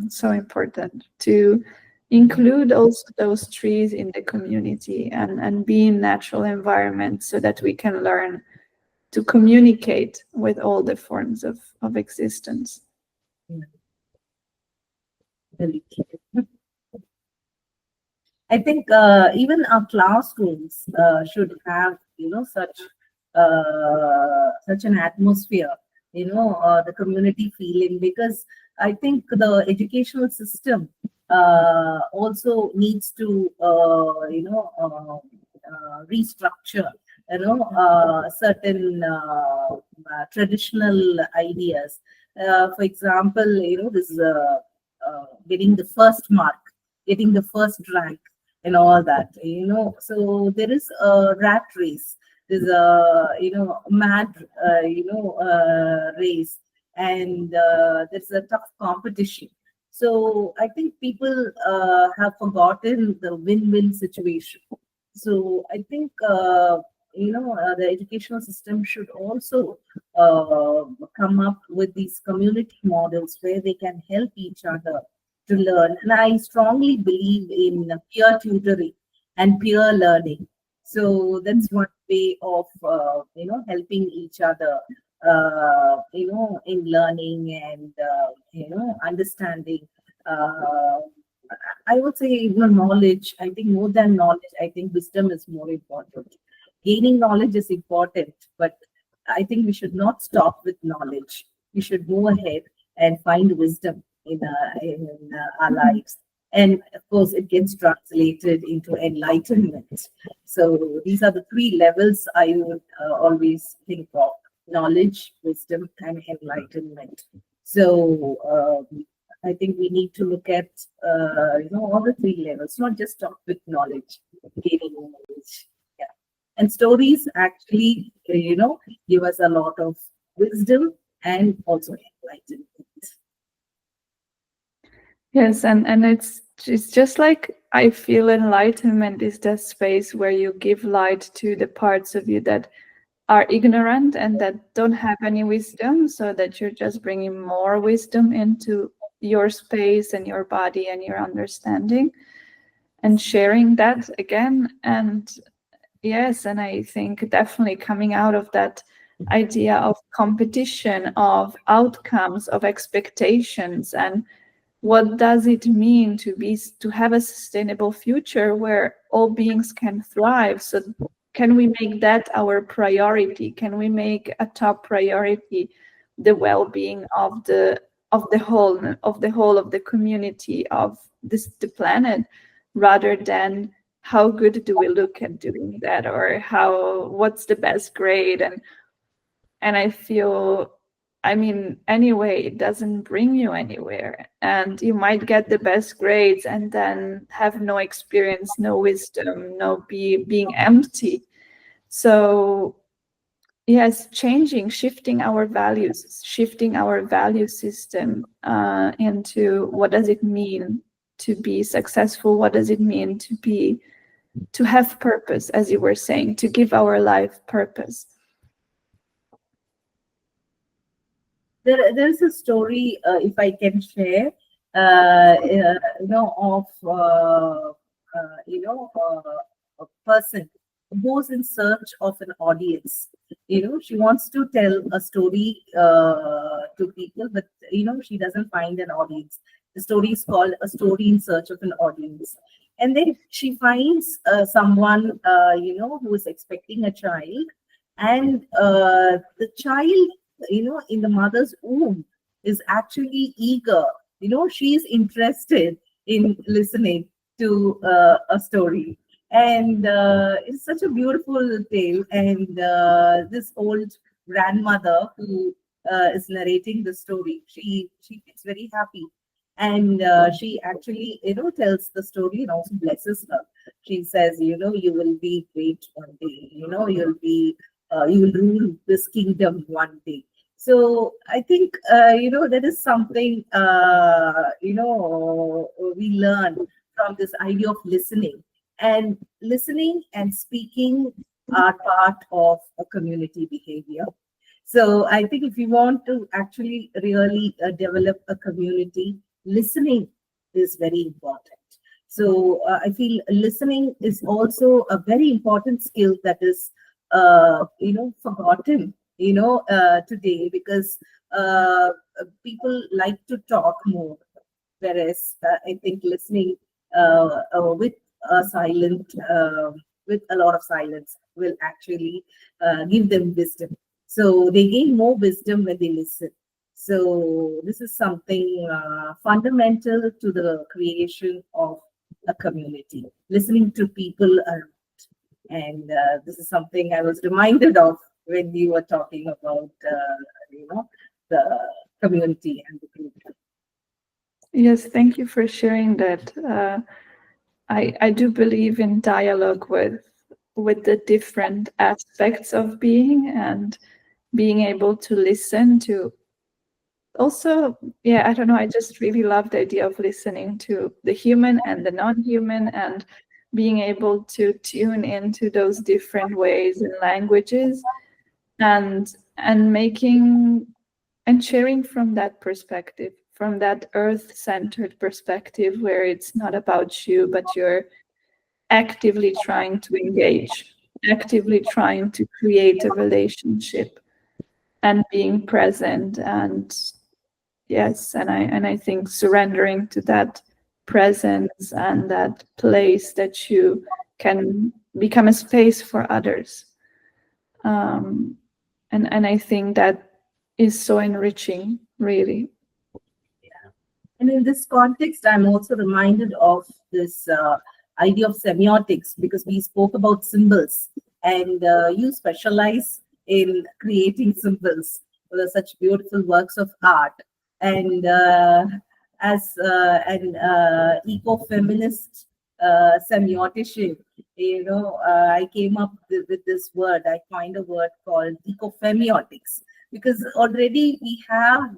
So important to include also those trees in the community and be in natural environments so that we can learn to communicate with all the forms of existence. I think even our classrooms should have such an atmosphere, the community feeling, because I think the educational system also needs to restructure certain traditional ideas. For example, this getting the first mark, getting the first rank, and all that. So there is a rat race. There's a mad race, and there's a tough competition. So I think people have forgotten the win-win situation. So I think the educational system should also come up with these community models where they can help each other to learn. And I strongly believe in peer tutoring and peer learning. So that's one way of helping each other in learning and understanding. Uh, I would say knowledge. I think more than knowledge, I think wisdom is more important. Gaining knowledge is important, but I think we should not stop with knowledge. We should go ahead and find wisdom in our lives. And of course, it gets translated into enlightenment. So these are the three levels I would always think of: knowledge, wisdom, and enlightenment. So I think we need to look at all the three levels, not just stop with knowledge, gaining knowledge. Yeah, and stories actually give us a lot of wisdom and also enlightenment. Yes, and it's just like I feel enlightenment is that space where you give light to the parts of you that are ignorant and that don't have any wisdom, so that you're just bringing more wisdom into your space and your body and your understanding and sharing that again. And yes, and I think definitely coming out of that idea of competition, of outcomes, of expectations, and what does it mean to have a sustainable future where all beings can thrive? So can we make that our priority? Can we make a top priority the well-being of the whole of the community of the planet, rather than how good do we look at doing that, or what's the best grade? And I feel, I mean, anyway, it doesn't bring you anywhere, and you might get the best grades and then have no experience, no wisdom, being empty. So yes, shifting our values, shifting our value system into what does it mean to be successful? What does it mean to have purpose, as you were saying, to give our life purpose? There's a story, if I can share, of a person who goes in search of an audience. She wants to tell a story to people, but she doesn't find an audience. The story is called A Story in Search of an Audience. And then she finds someone, who is expecting a child, and the child, in the mother's womb, is actually eager. She is interested in listening to a story. And it's such a beautiful tale. And this old grandmother who is narrating the story, she gets very happy. And she actually, tells the story and also blesses her. She says, you will be great one day. You will rule this kingdom one day. So I think, that is something, we learn from this idea of listening. And listening and speaking are part of a community behavior. So I think if you want to actually really develop a community, listening is very important. So I feel listening is also a very important skill that is, forgotten, today, because people like to talk more, whereas I think listening with a with a lot of silence will actually give them wisdom. So they gain more wisdom when they listen. So this is something fundamental to the creation of a community, listening to people around. And this is something I was reminded of when you were talking about, the community and the group. Yes, thank you for sharing that. I do believe in dialogue with the different aspects of being, and being able to listen to. Also, yeah, I don't know, I just really love the idea of listening to the human and the non-human, and being able to tune into those different ways and languages, and making and sharing from that perspective, from that earth-centered perspective, where it's not about you, but you're actively trying to engage, actively trying to create a relationship, and being present. And yes, and I think surrendering to that presence and that place that you can become a space for others. And I think that is so enriching, really. And in this context, I'm also reminded of this idea of semiotics, because we spoke about symbols, and you specialize in creating symbols for such beautiful works of art. And as an eco-feminist semiotician, I came up with this word. I coined a word called ecofemiotics, because already we have,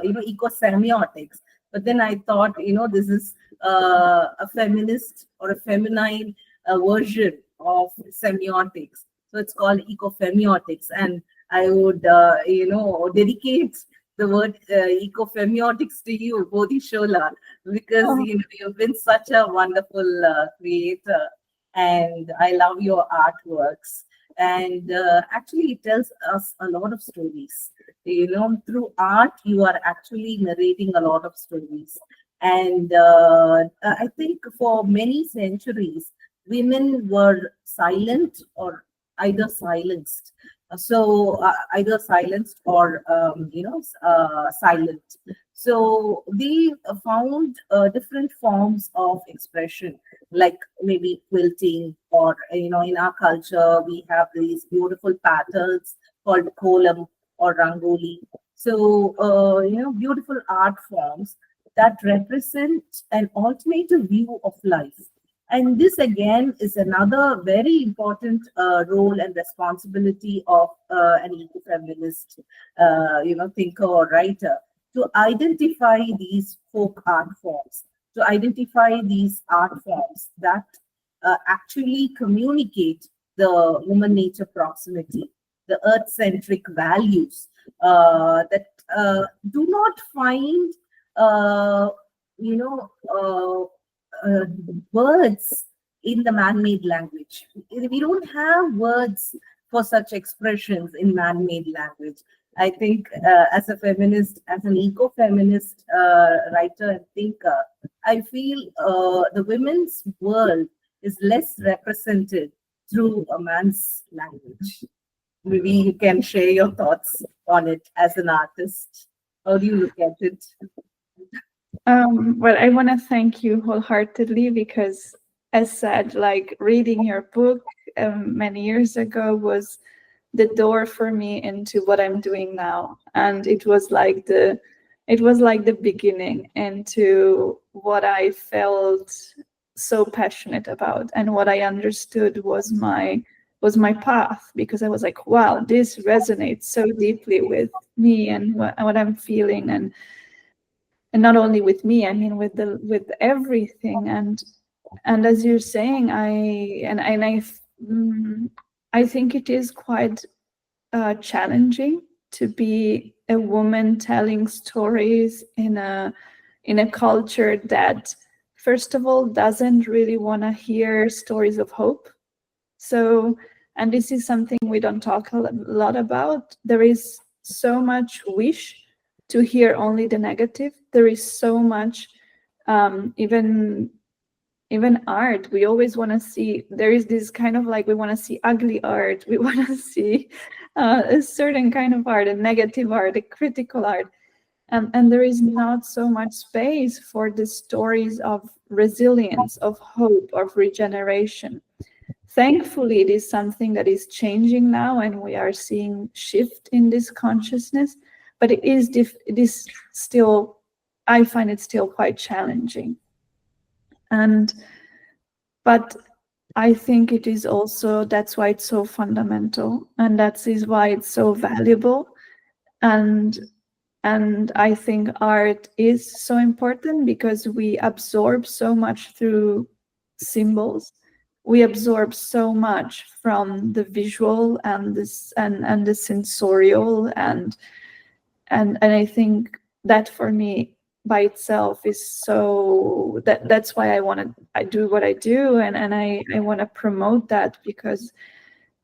eco-semiotics. But then I thought, this is a feminist or a feminine version of semiotics. So it's called ecofemiotics. And I would, dedicate the word ecofemiotics to you, Bodhishola, because you've been such a wonderful creator, and I love your artworks. And actually, it tells us a lot of stories. Through art, you are actually narrating a lot of stories. And I think for many centuries, women were silent or either silenced. Either silenced or silent. So they found different forms of expression, like maybe quilting, or in our culture we have these beautiful patterns called kolam or rangoli. So beautiful art forms that represent an alternative view of life. And this again is another very important role and responsibility of an ecofeminist, thinker or writer, to identify these folk art forms, to identify these art forms that actually communicate the woman nature proximity, the earth centric values that do not find uh, you know, words in the man-made language. We don't have words for such expressions in man-made language. I think as a feminist, as an eco-feminist writer and thinker, I feel the women's world is less represented through a man's language. Maybe you can share your thoughts on it as an artist. How do you look at it? Well, I want to thank you wholeheartedly because, as said, like reading your book many years ago was the door for me into what I'm doing now, and it was like the beginning into what I felt so passionate about, and what I understood was my path, because I was like, wow, this resonates so deeply with me and what I'm feeling, and not only with me, I mean with everything. And as you're saying, I think it is quite challenging to be a woman telling stories in a culture that, first of all, doesn't really want to hear stories of hope. So, and this is something we don't talk a lot about. There is so much wish to hear only the negative. There is so much, even art. We always want to see. There is this kind of like, we want to see ugly art. We want to see a certain kind of art, a negative art, a critical art. And there is not so much space for the stories of resilience, of hope, of regeneration. Thankfully, it is something that is changing now, and we are seeing shift in this consciousness. But it is still, I find it still quite challenging. But I think it is also, that's why it's so fundamental, and that is why it's so valuable. And I think art is so important because we absorb so much through symbols. We absorb so much from the visual and this and the sensorial, and I think that for me by itself is so, that's why I do what I do, and I want to promote that, because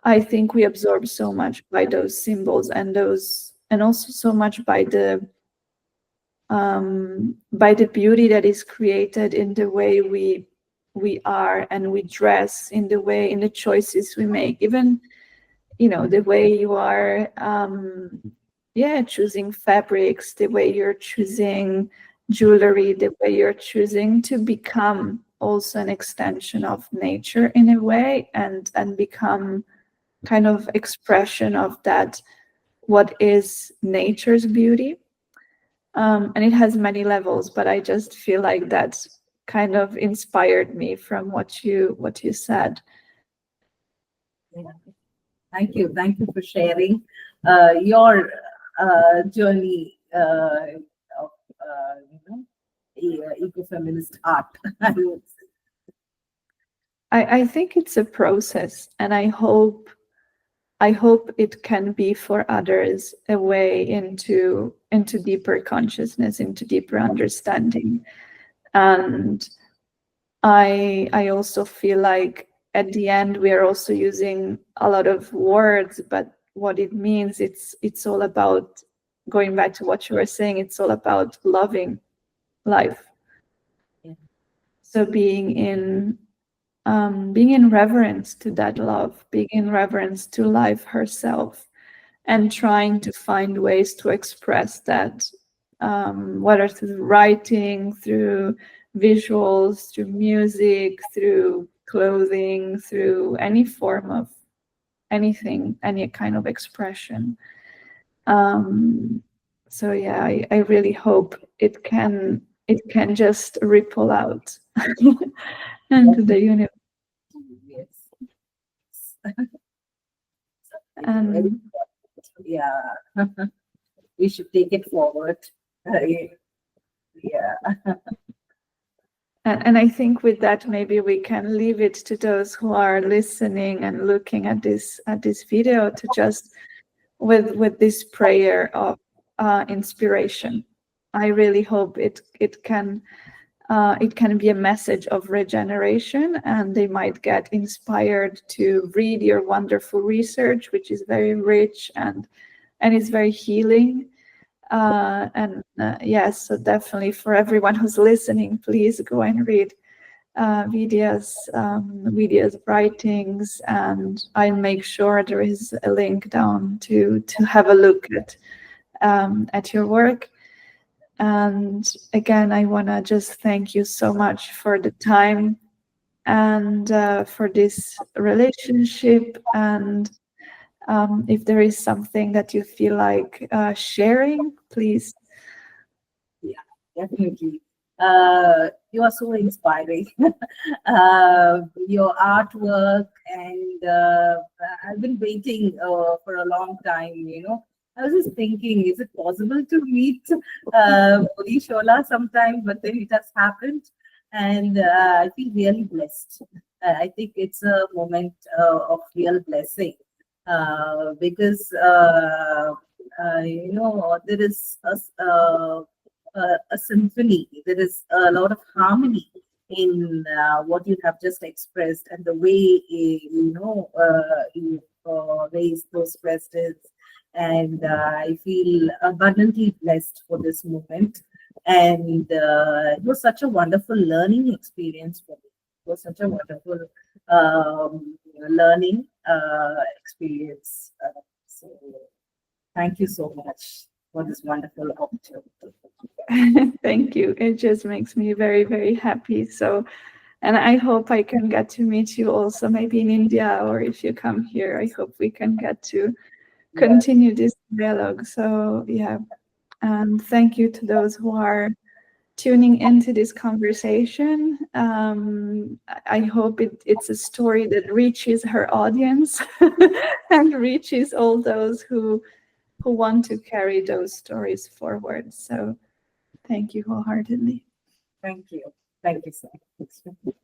I think we absorb so much by those symbols, and also so much by the beauty that is created in the way we are and we dress, in the choices we make, even the way you are choosing fabrics, the way you're choosing jewelry, the way you're choosing to become also an extension of nature in a way, and become kind of expression of that, what is nature's beauty. And it has many levels, but I just feel like that kind of inspired me from what you said. Yeah. Thank you for sharing your journey of ecofeminist art. I think it's a process, and I hope it can be for others a way into deeper consciousness, into deeper understanding. And I also feel like at the end we are also using a lot of words, but what it means, it's all about, going back to what you were saying, it's all about loving life, So being in reverence to that love, being in reverence to life herself, and trying to find ways to express that, whether through writing, through visuals, through music, through clothing, through any form of anything, any kind of expression. So yeah, I really hope it can just ripple out into the universe. Yes. And Yeah, we should take it forward. Yeah. and I think with that, maybe we can leave it to those who are listening and looking at this video to just with this prayer of inspiration. I really hope it can be a message of regeneration, and they might get inspired to read your wonderful research, which is very rich and it's very healing. Yes, so definitely for everyone who's listening, please go and read Vidya's writings, and I'll make sure there is a link down to have a look at your work. And again, I want to just thank you so much for the time and for this relationship. And if there is something that you feel like sharing, please. Yeah, definitely. You are so inspiring. Your artwork, and I've been waiting for a long time. I was just thinking, is it possible to meet Shola sometime? But then it has happened, and I feel really blessed. I think it's a moment of real blessing because there is a symphony. There is a lot of harmony in what you have just expressed, and the way you raise those questions. And I feel abundantly blessed for this moment. And it was such a wonderful learning experience for me. It was such a wonderful learning experience. So thank you so much for this wonderful opportunity. Thank you. It just makes me very, very happy. So, and I hope I can get to meet you also, maybe in India, or if you come here, I hope we can get to continue this dialogue. So yeah, and thank you to those who are tuning into this conversation. I hope it's a story that reaches her audience and reaches all those who want to carry those stories forward. So thank you wholeheartedly. Thank you. Thank you so much.